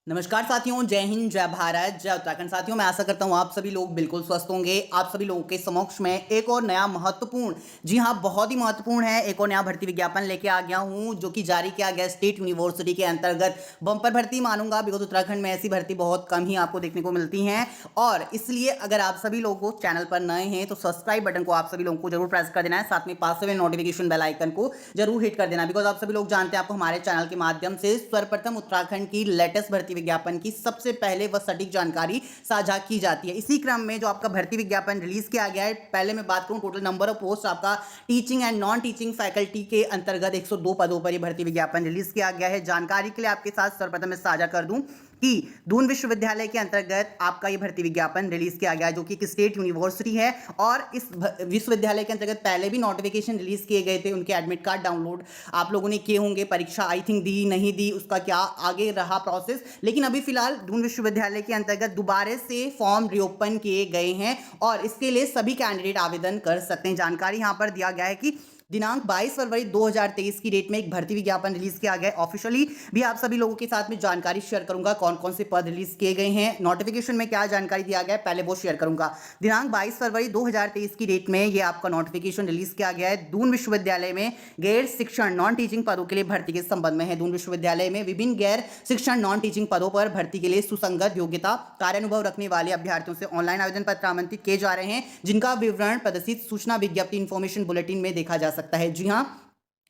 नमस्कार साथियों, जय हिंद, जय भारत, जय उत्तराखंड। साथियों, मैं आशा करता हूँ आप सभी लोग बिल्कुल स्वस्थ होंगे। आप सभी लोगों के समक्ष में एक और नया महत्वपूर्ण, जी हाँ, बहुत ही महत्वपूर्ण है, एक और नया भर्ती विज्ञापन लेके आ गया हूँ, जो कि जारी किया गया स्टेट यूनिवर्सिटी के अंतर्गत। बम्पर भर्ती मानूंगा, बिकॉज उत्तराखंड में ऐसी भर्ती बहुत कम ही आपको देखने को मिलती हैं। और इसलिए अगर आप सभी लोग चैनल पर नए हैं तो सब्सक्राइब बटन को आप सभी लोगों को जरूर प्रेस कर देना है, साथ में पास में नोटिफिकेशन बेल आइकन को जरूर हिट कर देना, बिकॉज आप सभी लोग जानते हैं आपको हमारे चैनल के माध्यम से सर्वप्रथम उत्तराखंड की लेटेस्ट भर्ती विज्ञापन की सबसे पहले व सटीक जानकारी साझा की जाती है। इसी क्रम में जो आपका भर्ती विज्ञापन रिलीज किया गया है, पहले मैं बात करूं टोटल नंबर ऑफ पोस्ट आपका teaching and non teaching faculty के अंतर्गत 102 पदों पर यह भर्ती विज्ञापन रिलीज किया गया है। जानकारी के लिए आपके साथ सर्वप्रथम मैं साझा कर दूं कि दून विश्वविद्यालय के अंतर्गत आपका ये भर्ती विज्ञापन रिलीज किया गया है, जो कि एक स्टेट यूनिवर्सिटी है। और इस विश्वविद्यालय के अंतर्गत पहले भी नोटिफिकेशन रिलीज किए गए थे, उनके एडमिट कार्ड डाउनलोड आप लोगों ने किए होंगे। परीक्षा आई थिंक दी नहीं दी, उसका क्या आगे रहा प्रोसेस, लेकिन अभी फिलहाल दून विश्वविद्यालय के अंतर्गत दोबारा से फॉर्म रीओपन किए गए हैं और इसके लिए सभी कैंडिडेट आवेदन कर सकते हैं। जानकारी यहां पर दिया गया है कि दिनांक 22 फरवरी 2023 की डेट में एक भर्ती विज्ञापन रिलीज किया गया है। ऑफिशियली भी आप सभी लोगों के साथ में जानकारी शेयर करूंगा, कौन कौन से पद रिलीज किए गए हैं, नोटिफिकेशन में क्या जानकारी दिया गया है, पहले वो शेयर करूंगा। दिनांक 22 फरवरी 2023 की डेट में ये आपका नोटिफिकेशन रिलीज किया गया है दून विश्वविद्यालय में गैर शिक्षण नॉन टीचिंग पदों के लिए भर्ती के संबंध में है। दून विश्वविद्यालय में विभिन्न गैर शिक्षण नॉन टीचिंग पदों पर भर्ती के लिए सुसंगत योग्यता कार्यानुभव रखने वाले अभ्यर्थियों से ऑनलाइन आवेदन पत्र आमंत्रित किए जा रहे हैं, जिनका विवरण प्रदर्शित सूचना विज्ञप्ति इन्फॉर्मेशन बुलेटिन में देखा जा सकता है। जी हाँ,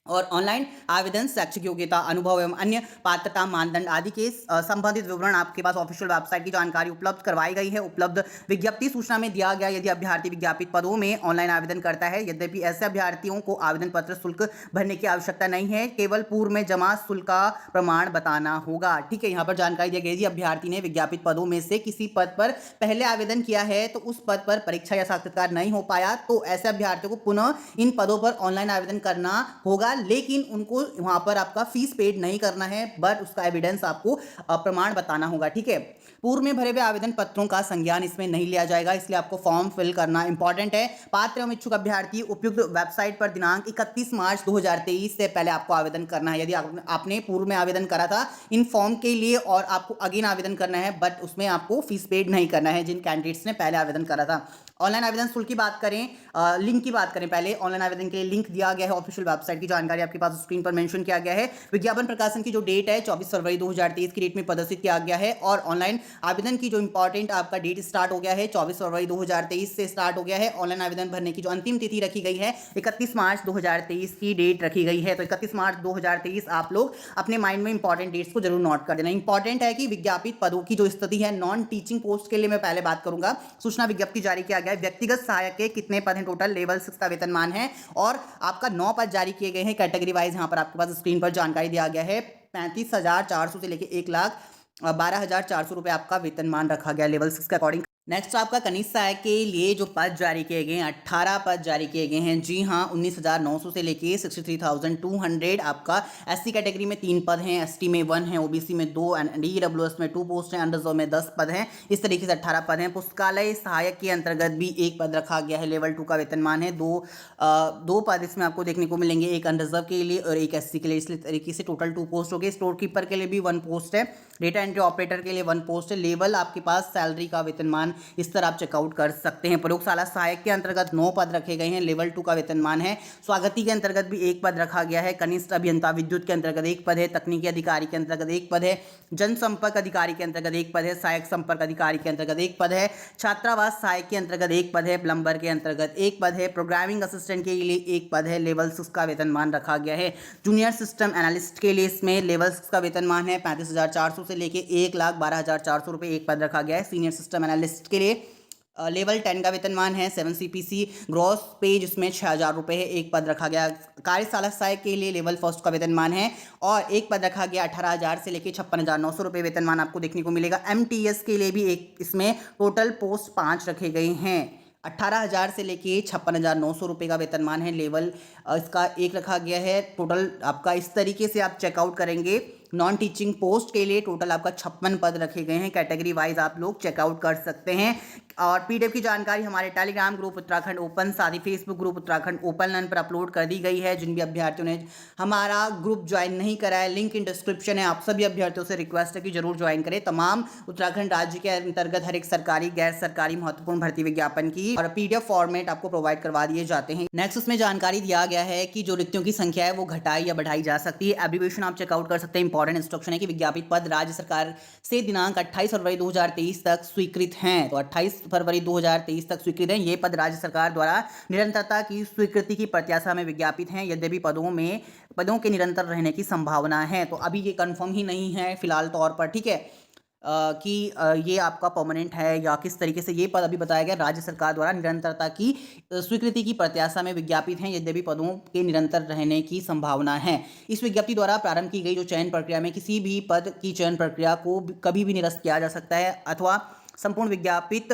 और ऑनलाइन आवेदन शैक्षिक योग्यता अनुभव एवं अन्य पात्रता मानदंड आदि के संबंधित विवरण आपके पास ऑफिशियल वेबसाइट की जानकारी उपलब्ध करवाई गई है। उपलब्ध विज्ञप्ति सूचना में दिया गया, यदि अभ्यर्थी विज्ञापित पदों में ऑनलाइन आवेदन करता है, यद्यपि ऐसे अभ्यर्थियों को आवेदन पत्र शुल्क भरने की आवश्यकता नहीं है, केवल पूर्व में जमा शुल्क का प्रमाण बताना होगा। ठीक है, यहाँ पर जानकारी दी गई, अभ्यर्थी ने विज्ञापित पदों में से किसी पद पर पहले आवेदन किया है तो उस पद पर परीक्षा या साक्षात्कार नहीं हो पाया तो ऐसे अभ्यर्थियों को पुनः इन पदों पर ऑनलाइन आवेदन करना होगा, लेकिन उनको वहां पर आपका फीस पेड नहीं करना है, बट उसका एविडेंस आपको प्रमाण बताना होगा। ठीक है, पूर्व में भरे हुए आवेदन पत्रों का संज्ञान इसमें नहीं लिया जाएगा, इसलिए आपको फॉर्म फिल करना इंपॉर्टेंट है। पात्र एवं इच्छुक अभ्यर्थी उपयुक्त वेबसाइट पर दिनांक 31 मार्च 2023 से पहले आपको आवेदन करना है। यदि आपने पूर्व में आवेदन करा था इन फॉर्म के लिए और आपको अगेन आवेदन करना है, बट उसमें आपको फीस पेड नहीं करना है, जिन कैंडिडेट्स ने पहले आवेदन करा था। ऑनलाइन आवेदन शुल्क की बात करें, लिंक की बात करें, पहले ऑनलाइन आवेदन के लिए लिंक दिया गया है, ऑफिशियल वेबसाइट की जानकारी आपके पास स्क्रीन पर मेंशन किया गया है। विज्ञापन प्रकाशन की जो डेट है 24 फरवरी 2023 की डेट में प्रदर्शित किया गया है और ऑनलाइन आवेदन की जो इंपॉर्टेंट आपका डेट स्टार्ट हो गया है 24 फरवरी 2023 से स्टार्ट हो गया है। ऑनलाइन आवेदन भरने की जो अंतिम तिथि रखी गई है 31 मार्च 2023 की डेट रखी गई है। तो 31 मार्च 2023 आप लोग अपने माइंड में इंपॉर्टेंट डेट्स को जरूर नोट कर देना। इंपॉर्टेंट है कि विज्ञापित पदों की जो स्थिति है, नॉन टीचिंग पोस्ट के लिए मैं पहले बात करूंगा। सूचना विज्ञप्ति जारी किया गया है, व्यक्तिगत सहायक के कितने पद हैं, टोटल लेवल 6 का वेतनमान है और आपका 9 पद जारी किए गए हैं कैटेगरी वाइज। यहाँ पर आपके पास स्क्रीन पर जानकारी दिया गया है, 35,400 से लेकर 1,12,400 रुपए आपका वेतनमान रखा गया लेवल 6 के अकॉर्डिंग। नेक्स्ट आपका कनिष्ठ सहायक के लिए जो पद जारी किए गए हैं 18 पद जारी किए गए हैं। जी हाँ, 19,900 से लेके 63,200 आपका एससी कैटेगरी में 3 पद हैं, एसटी में 1 है, ओबीसी में 2 एंड ईडब्ल्यूएस में 2 पोस्ट हैं, अंडररिजर्व में 10 पद हैं। इस तरीके से 18 पद हैं। पुस्तकालय सहायक के अंतर्गत भी 1 पद रखा गया है, लेवल 2 का वेतनमान है। दो पद इसमें आपको देखने को मिलेंगे, एक अंडररिजर्व के लिए और एक एससी के लिए। इस तरीके से टोटल 2 पोस्ट हो गए। स्टोर कीपर के लिए भी 1 पोस्ट है, डेटा एंट्री ऑपरेटर के लिए 1 पोस्ट है। लेवल आपके पास सैलरी का वेतनमान इस तरह आप चेकआउट कर सकते हैं। प्रयोगशाला सहायक के अंतर्गत 9 पद रखे गए हैं, लेवल 2 का वेतनमान है। स्वागती के अंतर्गत भी 1 पद रखा गया है। कनिष्ठ अभियंता विद्युत के अंतर्गत 1 पद है। तकनीकी अधिकारी के अंतर्गत 1 पद है। जनसंपर्क अधिकारी के अंतर्गत 1 पद है। सहायक संपर्क अधिकारी के अंतर्गत 1 पद है। छात्रावास सहायक के अंतर्गत 1 पद है। प्लम्बर के अंतर्गत 1 पद है। प्रोग्रामिंग असिस्टेंट के लिए 1 पद है, लेवल 6 का वेतनमान रखा गया है। जूनियर सिस्टम एनालिस्ट के लिए इसमें लेवल 6 का वेतनमान है 35,400 से लेके 1,12,400 रुपये 1 पद रखा गया है। सीनियर सिस्टम एनालिस्ट के लिए लेवल 10 का वेतनमान है 7 CPC। ग्रॉस पेज इसमें 6,000 रुपये है, 1 पद रखा गया। कार्यशाला सहायक के लिए लेवल 1 का वेतनमान है और 1 पद रखा गया 18,000 से लेकर 56,900 रुपये वेतनमान आपको देखने को मिलेगा। MTS के लिए भी एक इसमें टोटल पोस्ट 5 रखे गए हैं, 18,000 से लेके 56,900 रुपये का वेतनमान है। लेवल इसका 1 रखा गया है। टोटल आपका इस तरीके से आप चेकआउट करेंगे नॉन टीचिंग पोस्ट के लिए टोटल आपका 56 पद रखे गए हैं। कैटेगरी वाइज आप लोग चेकआउट कर सकते हैं। और पीडीएफ की जानकारी हमारे टेलीग्राम ग्रुप उत्तराखंड ओपन, साथ ही Facebook group Uttarakhand open learn पर अपलोड कर दी गई है। जिन भी अभ्यर्थियों ने हमारा ग्रुप ज्वाइन नहीं करा है, लिंक इन डिस्क्रिप्शन है। आप सभी अभ्यर्थियों से रिक्वेस्ट है कि जरूर ज्वाइन करें। तमाम उत्तराखंड राज्य के अंतर्गत हर एक सरकारी, गैर सरकारी महत्वपूर्ण भर्ती विज्ञापन की और पीडीएफ फॉर्मेट आपको प्रोवाइड करवा दिए जाते हैं। नेक्स्ट उसमें जानकारी दिया गया है कि जो रिक्तियों की संख्या है वो घटाई या बढ़ाई जा सकती है। एब्रीविएशन आप चेकआउट कर सकते हैं। इंपॉर्टेंट इंस्ट्रक्शन है कि विज्ञापित पद राज्य सरकार से दिनांक 28 फरवरी 2023 तक स्वीकृत हैं। तो 28 फरवरी 2023 तक स्वीकृत हैं। ये पद राज्य सरकार द्वारा निरंतरता की स्वीकृति की प्रत्याशा में विज्ञापित हैं। यद्यपि पदों के निरंतर रहने की संभावना है। तो अभी ये कंफर्म ही नहीं है फिलहाल तौर पर, ठीक है, कि ये आपका परमानेंट है या किस तरीके से। ये पद अभी बताया गया राज्य सरकार द्वारा निरंतरता की स्वीकृति की प्रत्याशा में विज्ञापित हैं। यद्यपि पदों के निरंतर रहने की संभावना है। इस विज्ञप्ति द्वारा प्रारंभ की गई जो चयन प्रक्रिया में किसी भी पद की चयन प्रक्रिया को कभी भी निरस्त किया जा सकता है अथवा संपूर्ण विज्ञापित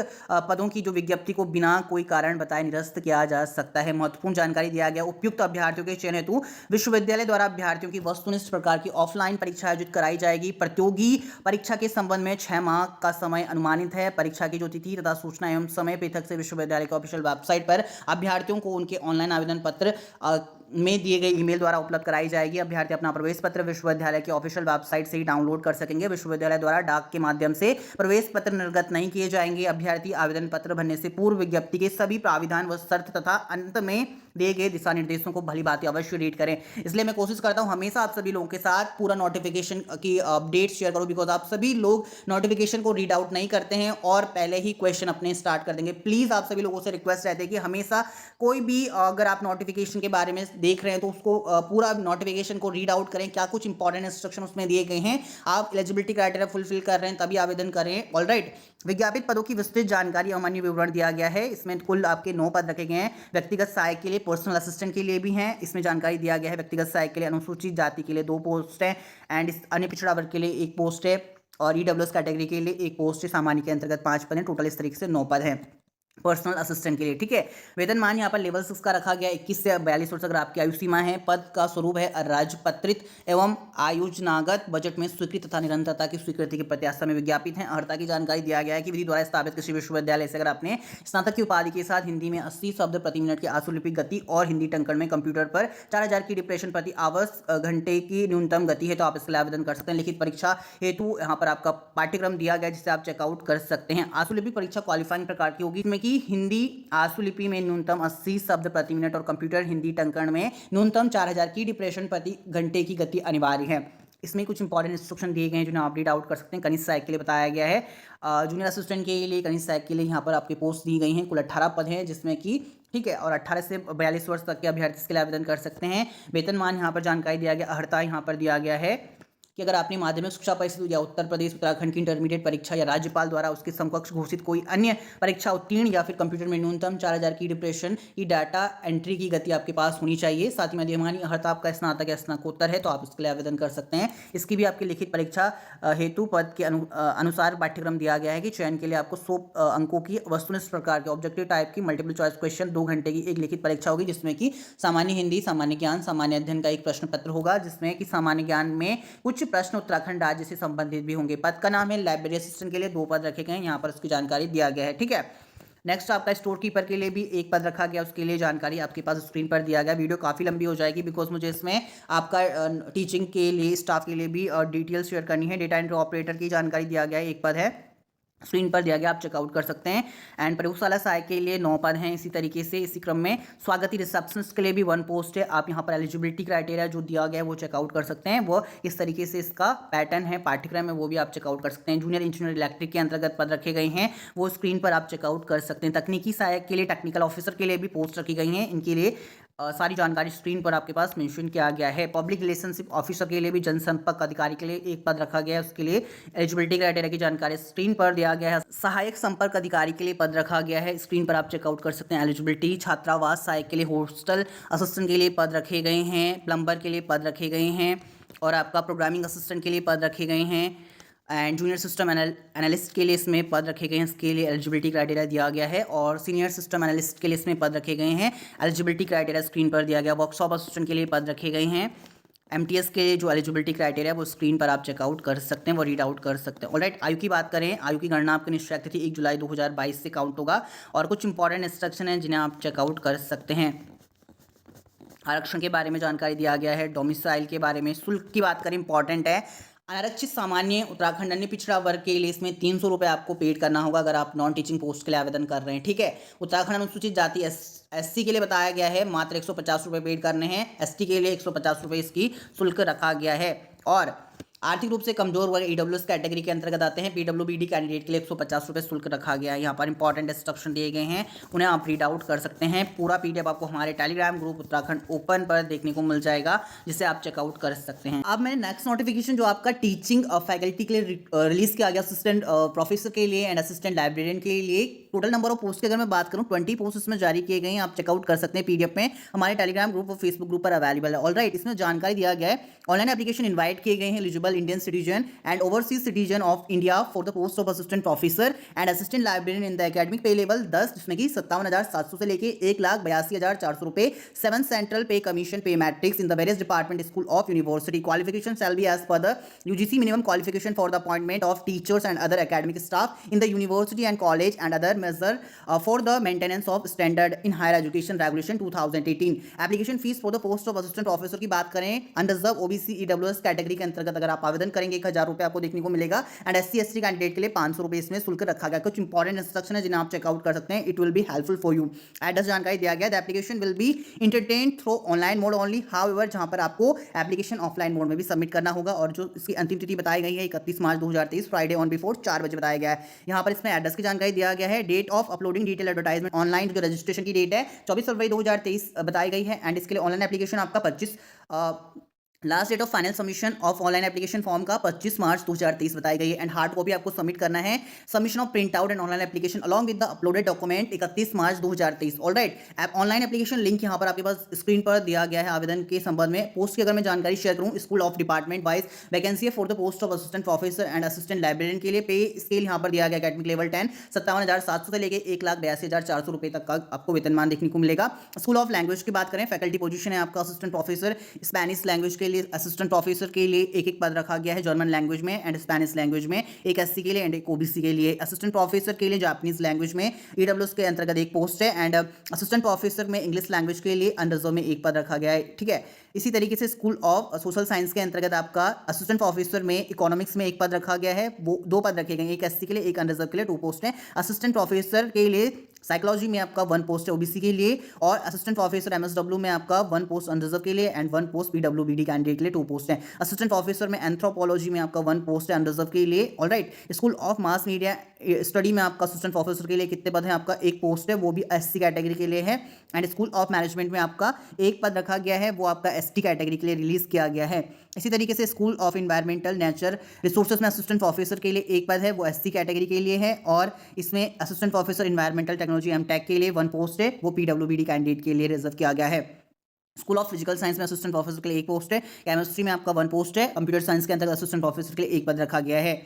पदों की जो विज्ञप्ति को बिना कोई कारण बताए निरस्त किया जा सकता है। महत्वपूर्ण जानकारी दिया गया। उपयुक्त अभ्यर्थियों के चयन हेतु विश्वविद्यालय द्वारा अभ्यर्थियों की वस्तुनिष्ठ प्रकार की ऑफलाइन परीक्षा आयोजित कराई जाएगी। प्रतियोगी परीक्षा के संबंध में 6 माह का समय अनुमानित है। परीक्षा की जो तिथि तथा सूचना एवं समय पृथक से विश्वविद्यालय के ऑफिशियल वेबसाइट पर अभ्यर्थियों को उनके ऑनलाइन आवेदन पत्र में दिए गए ईमेल द्वारा उपलब्ध कराई जाएगी। अभ्यर्थी अपना प्रवेश पत्र विश्वविद्यालय की ऑफिशियल वेबसाइट से ही डाउनलोड कर सकेंगे। विश्वविद्यालय द्वारा डाक के माध्यम से प्रवेश पत्र निर्गत नहीं किए जाएंगे। अभ्यर्थी आवेदन पत्र भरने से पूर्व विज्ञप्ति के सभी प्राविधान व शर्त तथा अंत में दिए गए दिशा निर्देशों को भली भांति अवश्य रीड करें। इसलिए मैं कोशिश करता हूं हमेशा आप सभी लोगों के साथ पूरा नोटिफिकेशन की अपडेट शेयर करूं, बिकॉज आप सभी लोग नोटिफिकेशन को रीड आउट नहीं करते हैं और पहले ही क्वेश्चन अपने स्टार्ट कर देंगे। प्लीज आप सभी लोगों से रिक्वेस्ट रहती है कि हमेशा कोई भी अगर आप नोटिफिकेशन के बारे में देख रहे हैं तो उसको पूरा नोटिफिकेशन को रीड आउट करें। क्या कुछ इंपॉर्टेंट इंस्ट्रक्शन उसमें दिए गए हैं, आप एलिजिबिलिटी क्राइटेरिया फुलफिल कर रहे हैं तभी आवेदन करें। ऑलराइट, विज्ञापित पदों की विस्तृत जानकारी और अन्य विवरण दिया गया है। इसमें कुल आपके 9 पद रखे गए हैं। व्यक्तिगत सहायक के लिए, पर्सनल असिस्टेंट के लिए भी हैं। इसमें जानकारी दिया गया है व्यक्तिगत सहायक के लिए अनुसूचित जाति के लिए 2 पोस्ट हैं एंड अन्य पिछड़ा वर्ग के लिए 1 पोस्ट है और ईडब्ल्यूएस कैटेगरी के लिए 1 पोस्ट है। सामान्य के अंतर्गत 5 पद हैं। टोटल इस तरीके से 9 पद हैं पर्सनल असिस्टेंट के लिए, ठीक है। वेतनमान यहाँ पर लेवल 6 का रखा गया। 21 से 42 वर्ष तक आपकी आयु सीमा है। पद का स्वरूप है राजपत्रित एवं आयोजनागत, बजट में स्वीकृत तथा निरंतरता की स्वीकृति की प्रत्याशा में विज्ञापित है। अर्हता की जानकारी दिया गया है कि विधि द्वारा स्थापित किसी विश्वविद्यालय से अगर आपने स्नातक की उपाधि के साथ हिंदी में 80 शब्द प्रति मिनट की आशुलिपिक गति और हिंदी टंकण में कंप्यूटर पर 4000 की डिप्रेशन प्रति आवर्स घंटे की न्यूनतम गति है तो आप इसके लिए आवेदन कर सकते हैं। लिखित परीक्षा हेतु यहाँ पर आपका पाठ्यक्रम दिया गया जिसे आप चेकआउट कर सकते हैं। आशुलिपिक परीक्षा क्वालिफाइंग प्रकार की होगी, इसमें कि हिंदी आशुलिपि में न्यूनतम 80 शब्द प्रति मिनट और कंप्यूटर हिंदी टंकण में न्यूनतम 4000 की डिप्रेशन प्रति घंटे की गति अनिवार्य है। इसमें कुछ इंपॉर्टेंट इंस्ट्रक्शन दिए गए हैं जिन्हें आप रीड आउट कर सकते हैं। कनिष्ठ सहायक के लिए बताया गया है, जूनियर असिस्टेंट के लिए, कनिष्ठ सहायक के लिए यहाँ पर आपके पोस्ट दी गई हैं। कुल 18 पद हैं जिसमें कि, ठीक है, और 18 से 42 वर्ष तक के अभ्यर्थी इसके लिए आवेदन कर सकते हैं। वेतनमान यहाँ पर जानकारी दिया गया। अर्हता यहाँ पर दिया गया है कि अगर आपने माध्यमिक शिक्षा परिषद या उत्तर प्रदेश उत्तराखंड की इंटरमीडिएट परीक्षा या राज्यपाल द्वारा उसके समकक्ष घोषित कोई अन्य परीक्षा उत्तीर्ण या फिर कंप्यूटर में न्यूनतम 4000 की डिप्रेशन की डाटा एंट्री की गति आपके पास होनी चाहिए। साथ ही मध्यमानी अर्हता आपका स्नातक या स्नातकोत्तर है तो आप इसके लिए आवेदन कर सकते हैं। इसकी भी आपकी लिखित परीक्षा हेतु पद के अनुसार पाठ्यक्रम दिया गया है कि चयन के लिए आपको 100 अंकों की वस्तुनिष्ठ प्रकार के ऑब्जेक्टिव टाइप की मल्टीपल चॉइस क्वेश्चन 2 घंटे की एक लिखित परीक्षा होगी जिसमें कि सामान्य हिंदी, सामान्य ज्ञान, सामान्य अध्ययन का एक प्रश्न पत्र होगा जिसमें कि सामान्य ज्ञान में कुछ प्रश्न उत्तराखंड राज्य से संबंधित भी होंगे। पद का नाम है लाइब्रेरी असिस्टेंट के लिए 2 पद रखे गए हैं। यहाँ पर उसकी जानकारी दिया गया है, ठीक है। नेक्स्ट आपका स्टोर कीपर के लिए भी 1 पद रखा गया, उसके लिए जानकारी आपके पास स्क्रीन पर दिया गया। वीडियो काफ़ी लंबी हो जाएगी बिकॉज मुझे इसमें आपका टीचिंग के लिए, स्टाफ के लिए भी डिटेल शेयर करनी है। डेटा एंट्री ऑपरेटर की जानकारी दिया गया है, 1 पद है, स्क्रीन पर दिया गया, आप चेकआउट कर सकते हैं। एंड प्रयोगशाला सहायक के लिए 9 पद हैं। इसी तरीके से इसी क्रम में स्वागती रिसेप्शनिस्ट के लिए भी 1 पोस्ट है। आप यहाँ पर एलिजिबिलिटी क्राइटेरिया जो दिया गया है वो चेकआउट कर सकते हैं। वो इस तरीके से इसका पैटर्न है, पाठ्यक्रम है, वो भी आप चेकआउट कर सकते हैं। जूनियर इंजीनियर इलेक्ट्रिक के अंतर्गत पद रखे गए हैं, वो स्क्रीन पर आप चेकआउट कर सकते हैं। तकनीकी सहायक के लिए, टेक्निकल ऑफिसर के लिए भी पोस्ट रखी गई हैं। इनके लिए सारी जानकारी स्क्रीन पर आपके पास मेंशन किया गया है। पब्लिक रिलेशनशिप ऑफिसर के लिए भी, जनसंपर्क अधिकारी के लिए 1 पद रखा गया है, उसके लिए एलिजिबिलिटी क्राइटेरिया की जानकारी स्क्रीन पर दिया गया है। सहायक संपर्क अधिकारी के लिए पद रखा गया है, स्क्रीन पर आप चेकआउट कर सकते हैं। एलिजिबिलिटी छात्रावास सहायक के लिए, हॉस्टल असिस्टेंट के लिए पद रखे गए हैं, प्लम्बर के लिए पद रखे गए हैं और आपका प्रोग्रामिंग असिस्टेंट के लिए पद रखे गए हैं एंड जूनियर सिस्टम एनालिस्ट के लिए इसमें पद रखे गए हैं, इसके लिए एलिजिबिलिटी क्राइटेरिया दिया गया है। और सीनियर सिस्टम एनालिस्ट के लिए इसमें पद रखे गए हैं, एलिजिबिलिटी क्राइटेरिया स्क्रीन पर दिया गया। वर्कशॉप असिस्टेंट के लिए पद रखे गए हैं एमटीएस के जो एलिजिबिलिटी क्राइटेरिया वो स्क्रीन पर आप चेकआउट कर सकते हैं, वो रीड आउट कर सकते हैं। ऑलराइट, आयु की बात करें, आयु की गणना आपकी निश्चित तिथि 1 जुलाई 2022 से काउंट होगा और कुछ इंपॉर्टेंट इंस्ट्रक्शन हैं जिन्हें आप चेकआउट कर सकते हैं। आरक्षण के बारे में जानकारी दिया गया है, डोमिसाइल के बारे में, शुल्क की बात करें इंपॉर्टेंट है। अनारक्षित सामान्य उत्तराखंड अन्य पिछड़ा वर्ग के लिए इसमें 300 रुपये आपको पेड करना होगा अगर आप नॉन टीचिंग पोस्ट के लिए आवेदन कर रहे हैं, ठीक है। उत्तराखंड अनुसूचित जाति एससी के लिए बताया गया है मात्र 150 रुपये पेड करने हैं, एसटी के लिए 150 रुपये इसकी शुल्क रखा गया है। और आर्थिक रूप से कमजोर वर्ग ईडब्ल्यूएस कैटेगरी के अंतर्गत आते हैं, पीडब्ल्यूबीडी कैंडिडेट के लिए 150 रुपये शुल्क रखा गया है। यहाँ पर इंपॉर्टेंट इंस्ट्रक्शन दिए गए हैं, उन्हें आप रीड आउट कर सकते हैं। पूरा पीडीएफ आपको हमारे टेलीग्राम ग्रुप उत्तराखंड ओपन पर देखने को मिल जाएगा, जिसे आप चेकआउट कर सकते हैं। अब मैंने नेक्स्ट नोटिफिकेशन जो आपका टीचिंग फैकल्टी के लिए रिलीज किया गया, असिस्टेंट प्रोफेसर के लिए एंड असिस्टेंट लाइब्रेरियन के लिए, टोटल नंबर ऑफ पोस्ट की अगर मैं बात करूँ 20 पोस्ट इसमें जारी किए गए हैं, आप चेकआउट कर सकते हैं पीडीएफ में, हमारे टेलीग्राम ग्रुप और फेसबुक ग्रुप पर अवेलेबल है। ऑलराइट, इसमें जानकारी दिया गया है ऑनलाइन एप्लीकेशन इन्वाइट किए गए हैं eligible Indian citizen and overseas citizen of India for the post of assistant professor and assistant librarian in the academic पे लेवल 10, जिसमें कि 57,700 से लेके 1,82,400 रुपए, 7 central pay commission pay matrix in the various department school of university. Qualification shall be as per the UGC minimum qualification for the appointment of teachers and other academic staff in the university and college and other measure for the maintenance of standard in higher education regulation 2018। Application fees for the post of assistant professor की बात करें, unreserved OBC EWS category के अंतर्गत अगर आप आवेदन करेंगे 1,000 रुपये आपको देखने को मिलेगा एंड एससी एसटी कैंडिडेट के लिए 500 रुपये इसमें शुल्क रखा गया। कुछ इंपॉर्टेंट इंस्ट्रक्शन है जिन्हें आप चेकआउट कर सकते हैं, it will be helpful for you. Address जानकारी दिया गया, the application will be entertain through online mode only, however जहां पर आपको एप्लीकेशन ऑफलाइन मोड में भी सबमिट करना होगा और जो इसकी अंतिम तिथि बताई गई है 31 मार्च 2023 फ्राइडे ऑन बिफोर 4 बजे बताया गया है। यहाँ पर इसमें एड्रेस की जानकारी दिया गया है, date of uploading detail advertisement online जो रजिस्ट्रेशन की डेट है 24 फरवरी 2023 बताई गई है एंड इसके लिए ऑनलाइन एप्लीकेशन आपका 25 last date of final submission of online application form का 25 मार्च 2023 बताई गई है एंड हार्ड कॉपी आपको सबमिट करना है। Submission of print out and online application along with the uploaded document 31 March 2023। Alright, app online application link यहाँ पर आपके पास स्क्रीन पर दिया गया है। आवेदन के संबंध में पोस्ट की अगर मैं जानकारी शेयर करूँ, school of department wise vacancy है for the post of assistant professor and assistant librarian के लिए। पे स्केल यहाँ पर दिया गया एकेडमिक लेवल 10 57,700 से लेकर 1,82,400 रुपये तक का आपको वेतनमान देखने को मिलेगा। स्कूल ऑफ लैंग्वेज की बात करें, फैकल्टी पोजीशन है आपका असिस्टेंट प्रोफेसर, स्पेनिश लैंग्वेज के लिए असिस्टेंट प्रोफेसर के लिए एक पद रखा गया है, जर्मन लैंग्वेज में एंड स्पेनिश लैंग्वेज में एक एससी के लिए एंड एक ओबीसी के लिए। असिस्टेंट प्रोफेसर के लिए जापानीज लैंग्वेज में ईडब्ल्यूएस के अंतर्गत एक पोस्ट है एंड असिस्टेंट प्रोफेसर में इंग्लिश लैंग्वेज के लिए अनरिजर्व में एक पद रखा गया है, ठीक है। इसी तरीके से स्कूल ऑफ सोशल साइंस के अंतर्गत आपका असिस्टेंट प्रोफेसर में इकोनॉमिक्स में एक पद रखा गया है, वो 2 पद रखे गए, एक एससी के लिए एक अनरिजर्व के लिए 2 पोस्ट हैं। असिस्टेंट प्रोफेसर के लिए साइकोलॉजी में आपका 1 पोस्ट है ओबीसी के लिए और असिस्टेंट प्रोफेसर एमएसडब्ल्यू में आपका 1 पोस्ट अनरिजर्व के लिए एंड 1 पोस्ट पीडब्ल्यूबीडी कैंडिडेट के लिए 2 पोस्ट हैं। असिस्टेंट प्रोफेसर में एंथ्रोपोलॉजी में आपका 1 पोस्ट है अनरिजर्व के लिए। Alright, school of mass media study में आपका असिस्टेंट प्रोफेसर के लिए कितने पद हैं, आपका 1 पोस्ट है, वो भी एससी कैटेगरी के लिए है एंड स्कूल ऑफ मैनेजमेंट में आपका 1 पद रखा गया है, वो आपका एसटी कैटेगरी के लिए रिलीज किया गया है। इसी तरीके से school of environmental nature resources में असिस्टेंट प्रोफेसर के लिए 1 पद है, वो एससी कैटेगरी के लिए है और इसमें assistant professor environmental technology MTech के लिए 1 पोस्ट है, वो पीडब्ल्यूबीडी कैंडिडेट के लिए रिजर्व किया गया है। स्कूल ऑफ फिजिकल साइंस में असिस्टेंट प्रोफेसर के लिए 1 पोस्ट है, केमिस्ट्री में आपका 1 पोस्ट है, कंप्यूटर साइंस के अंतर्गत असिस्टेंट प्रोफेसर के लिए 1 पद रखा गया है।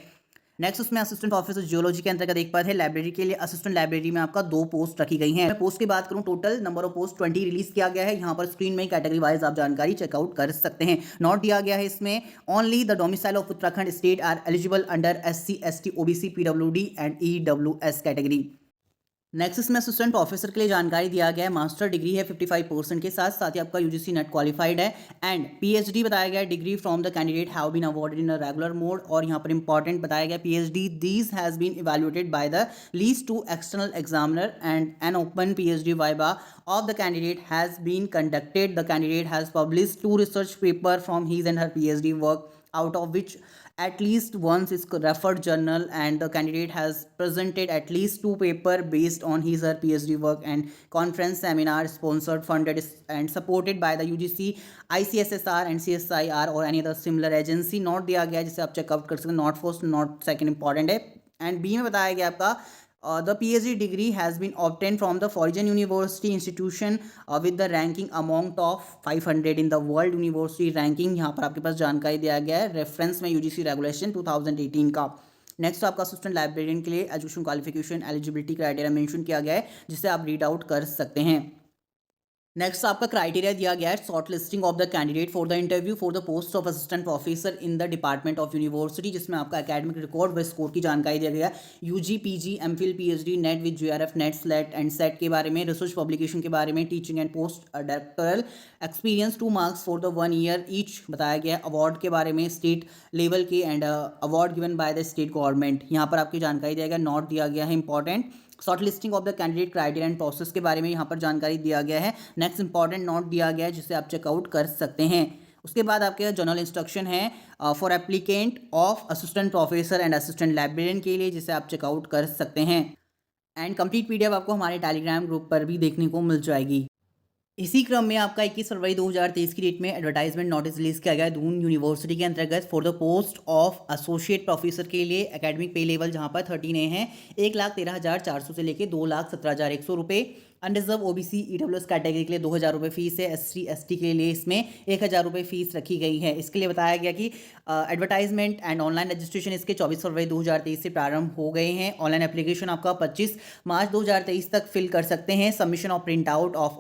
नेक्स्ट उसमें असिस्टेंट प्रोफेसर जियोलॉजी के अंतर्गत 1 पद है, लाइब्रेरी के लिए असिस्टेंट लाइब्रेरी में आपका 2 पोस्ट रखी गई हैं। मैं पोस्ट की बात करूं, total number of post 20 release किया गया है। यहाँ पर स्क्रीन में कैटेगरी वाइज आप जानकारी चेकआउट कर सकते हैं। नोट दिया गया है इसमें, only the domicile of Uttarakhand state are eligible under SC ST OBC PWD and EWS category. Next इसमें असिस्टेंट प्रोफेसर के लिए जानकारी दिया गया है, मास्टर डिग्री है 55% के साथ, साथ ही आपका यूजीसी नेट क्वालिफाइड है एंड पीएचडी बताया गया है, degree from the candidate have been awarded in a regular mode. और यहाँ पर इंपॉर्टेंट बताया गया PhD thesis has been evaluated by the least 2 external examiner and an open PhD viva of the candidate has been conducted. The candidate has published 2 research paper from his and her PhD work out of which at least once is referred journal and the candidate has presented at least 2 paper based on his or PhD work and conference seminar sponsored funded and supported by the UGC ICSSR and CSIR or any other similar agency। Note दिया गया है जिसे आप checkout कर सकते हैं, not first not second important है। And B में बताया गया आपका the PhD degree has been obtained from the foreign university institution with the ranking among top 500 in the world university ranking। यहाँ पर आपके पास जानकारी दिया गया है रेफरेंस में UGC रेगुलेशन 2018 का। नेक्स्ट आपका असिस्टेंट लाइब्रेरियन के लिए education qualification eligibility criteria mention किया गया है, जिसे आप रीड आउट कर सकते हैं। नेक्स्ट आपका क्राइटेरिया दिया गया है short listing of the candidate for the interview for the post of assistant professor in the department of university, जिसमें आपका एकेडमिक रिकॉर्ड व स्कोर की जानकारी दिया गया है। UG, PG, MPhil, PhD, NET with JRF, NET, SLET and SET के बारे में, रिसर्च पब्लिकेशन के बारे में, teaching and post doctoral experience 2 marks for the 1 year each बताया गया है। अवार्ड के बारे में स्टेट लेवल के and award given by the state government, यहाँ पर आपकी जानकारी दिया गया। नोट दिया गया है important short listing of the candidate criteria and process के बारे में यहाँ पर जानकारी दिया गया है। नेक्स्ट इंपॉर्टेंट नोट दिया गया है जिसे आप चेकआउट कर सकते हैं। उसके बाद आपके जनरल इंस्ट्रक्शन है for applicant of assistant professor and assistant librarian के लिए, जिसे आप चेकआउट कर सकते हैं। एंड कंप्लीट पीडीएफ आपको हमारे टेलीग्राम ग्रुप पर भी देखने को मिल जाएगी। इसी क्रम में आपका 21 फरवरी 2023 की डेट में एडवर्टाइजमेंट नोटिस रिलीज किया गया है दून यूनिवर्सिटी के अंतर्गत for the post of associate professor के लिए। एकेडमिक पे लेवल जहां पर 13A है, 1,13,400 से लेकर 2,17,100 रुपये। अनरिजर्व ओबीसी ईडब्ल्यूएस कैटेगरी के लिए 2,000 रुपये फीस है। एससी एसटी के लिए इसमें 1,000 रुपये फीस रखी गई है। इसके लिए बताया गया कि एडवर्टाइजमेंट एंड ऑनलाइन रजिस्ट्रेशन इसके 24 फरवरी 2023 से प्रारंभ हो गए हैं। ऑनलाइन एप्लीकेशन आपका 25 मार्च 2023 तक फिल कर सकते हैं। Submission of print out of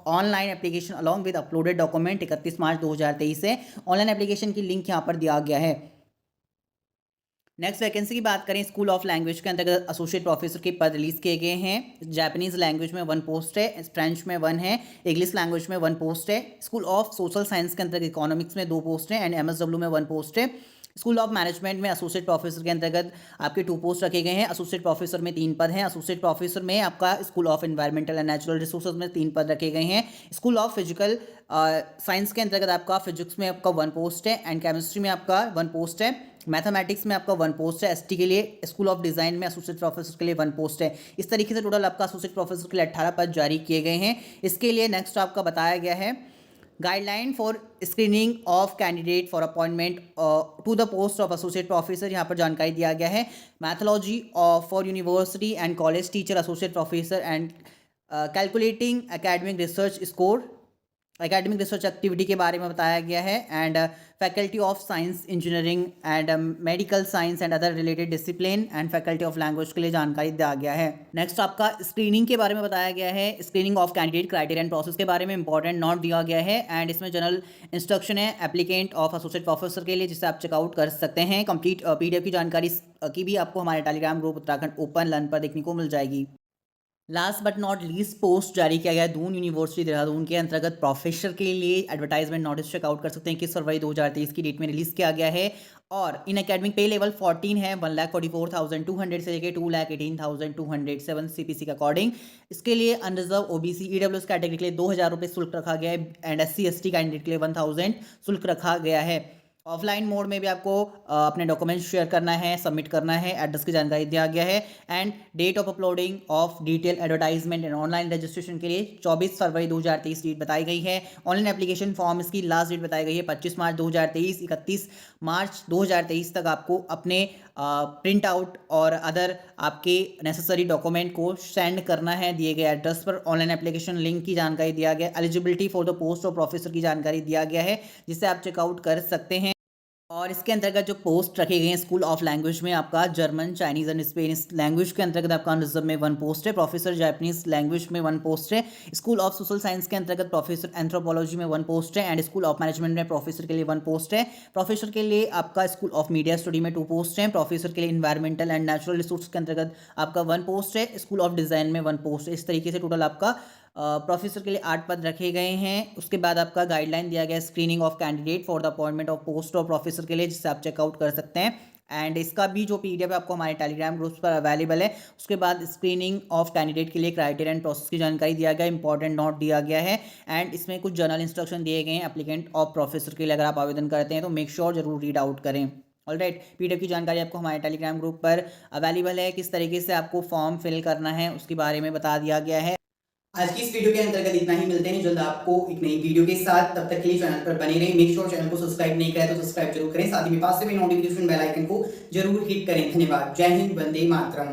online application along with uploaded document 31 March 2023 से। ऑनलाइन एप्लीकेशन की लिंक यहाँ पर दिया गया है। नेक्स्ट वैकेंसी की बात करें, स्कूल ऑफ लैंग्वेज के अंतर्गत एसोसिएट प्रोफेसर के पद रिलीज किए गए हैं। जापानीज लैंग्वेज में 1 पोस्ट है, फ्रेंच में 1 है, इंग्लिश लैंग्वेज में 1 पोस्ट है। स्कूल ऑफ सोशल साइंस के अंतर्गत इकोनॉमिक्स में 2 पोस्ट है एंड एमएसडब्ल्यू में 1 पोस्ट है। स्कूल ऑफ मैनेजमेंट में एसोसिएट प्रोफेसर के अंतर्गत आपके 2 पोस्ट रखे गए हैं। एसोसिएट प्रोफेसर में 3 पद हैं। एसोसिएट प्रोफेसर में आपका school of environmental and natural resources में 3 पद रखे गए हैं। स्कूल ऑफ फिजिकल साइंस के अंतर्गत आपका फिजिक्स में आपका 1 पोस्ट है एंड केमिस्ट्री में आपका 1 पोस्ट है। मैथमेटिक्स में आपका 1 पोस्ट है। एसटी के लिए स्कूल ऑफ डिज़ाइन में एसोसिएट प्रोफेसर के लिए 1 पोस्ट है। इस तरीके से टोटल आपका एसोसिएट प्रोफेसर के लिए 18 पद जारी किए गए हैं। इसके लिए नेक्स्ट आपका बताया गया है guideline for screening of candidate for appointment to the post of associate professor, यहाँ पर जानकारी दिया गया है। Methodology of for university and college teacher associate professor and calculating academic research score, academic research activity के बारे में बताया गया है। And faculty of science engineering and medical science and other related discipline and faculty of language के लिए जानकारी दिया गया है। नेक्स्ट आपका स्क्रीनिंग के बारे में बताया गया है। Screening of candidate criteria and process के बारे में इंपॉर्टेंट नोट दिया गया है एंड इसमें जनरल इंस्ट्रक्शन है एप्लीकेंट ऑफ एसोसिएट प्रोफेसर के लिए, जिसे आप चेकआउट कर सकते हैं। कंप्लीट पीडीएफ की जानकारी की भी आपको हमारे Telegram group Uttarakhand open learn पर देखने को मिल जाएगी। Last but not least post जारी किया गया है दून यूनिवर्सिटी देहरादून के अंतर्गत प्रोफेसर के लिए। एडवर्टाइजमेंट नोटिस चेकआउट कर सकते हैं। 21 फरवरी 2023 की डेट में रिलीज किया गया है और इन एकेडमिक पे लेवल 14 है, 1,44,200 से लेकर 2,18,207 सीपीसी के अकॉर्डिंग। इसके लिए अनरिजर्व ओबीसी ईडब्ल्यूएस कैटेगरी के लिए 2,000 रुपये शुल्क रखा गया है एंड एससी एसटी कैंडिडेट के लिए 1,000 शुल्क रखा गया है। ऑफलाइन मोड में भी आपको अपने डॉक्यूमेंट्स शेयर करना है, सबमिट करना है। एड्रेस की जानकारी दिया गया है and date of uploading of detail advertisement and online registration के लिए 24 फरवरी 2023 डेट बताई गई है। ऑनलाइन एप्लीकेशन फॉर्म इसकी लास्ट डेट बताई गई है 25 मार्च 2023। 31 मार्च 2023 तक आपको अपने प्रिंट आउट और अदर आपके नेसेसरी डॉक्यूमेंट को सेंड करना है दिए गए एड्रेस पर। ऑनलाइन एप्लीकेशन लिंक की जानकारी दिया गया, eligibility for the post of professor की जानकारी दिया गया है, जिसे आप चेकआउट कर सकते हैं। और इसके अंतर्गत जो पोस्ट रखे गए हैं स्कूल ऑफ लैंग्वेज में आपका German, Chinese and Spanish language के अंतर्गत आपका रिजर्व में 1 पोस्ट है। प्रोफेसर जापानीज लैंग्वेज में 1 पोस्ट है। स्कूल ऑफ सोशल साइंस के अंतर्गत प्रोफेसर एंथ्रोपोलॉजी में 1 पोस्ट है एंड स्कूल ऑफ मैनेजमेंट में प्रोफेसर के लिए 1 पोस्ट है। प्रोफेसर के लिए आपका स्कूल ऑफ मीडिया स्टडी में 2 पोस्ट हैं। प्रोफेसर के लिए इन्वायरमेंटल एंड नेचुरल रिसोर्स के अंतर्गत आपका 1 पोस्ट है। स्कूल ऑफ डिज़ाइन में 1 पोस्ट है। इस तरीके से टोटल आपका प्रोफेसर के लिए 8 पद रखे गए हैं। उसके बाद आपका गाइडलाइन दिया गया screening of candidate for the appointment of post of professor के लिए, जिससे आप चेकआउट कर सकते हैं। एंड इसका भी जो पीडीएफ आपको हमारे टेलीग्राम ग्रुप्स पर अवेलेबल है। उसके बाद स्क्रीनिंग ऑफ कैंडिडेट के लिए क्राइटेरिया एंड प्रोसेस की जानकारी दिया गया, इंपॉर्टेंट नोट दिया गया है एंड इसमें कुछ जनरल इंस्ट्रक्शन दिए गए हैं एप्लीकेंट ऑफ प्रोफेसर के लिए। अगर आप आवेदन करते हैं तो मेक श्योर जरूर रीड आउट करें। ऑलराइट, पीडीएफ की जानकारी आपको हमारे टेलीग्राम ग्रुप पर अवेलेबल है। किस तरीके से आपको फॉर्म फिल करना है उसके बारे में बता दिया गया है। आज की इस वीडियो के अंतर्गत इतना ही। मिलते हैं जल्द आपको एक नई वीडियो के साथ। तब तक के लिए चैनल पर बने रहें। मेक श्योर चैनल को सब्सक्राइब नहीं करें तो सब्सक्राइब जरूर करें। साथ ही पास से भी नोटिफिकेशन बेल आइकन को जरूर हिट करें। धन्यवाद। जय हिंद, वंदे मातरम।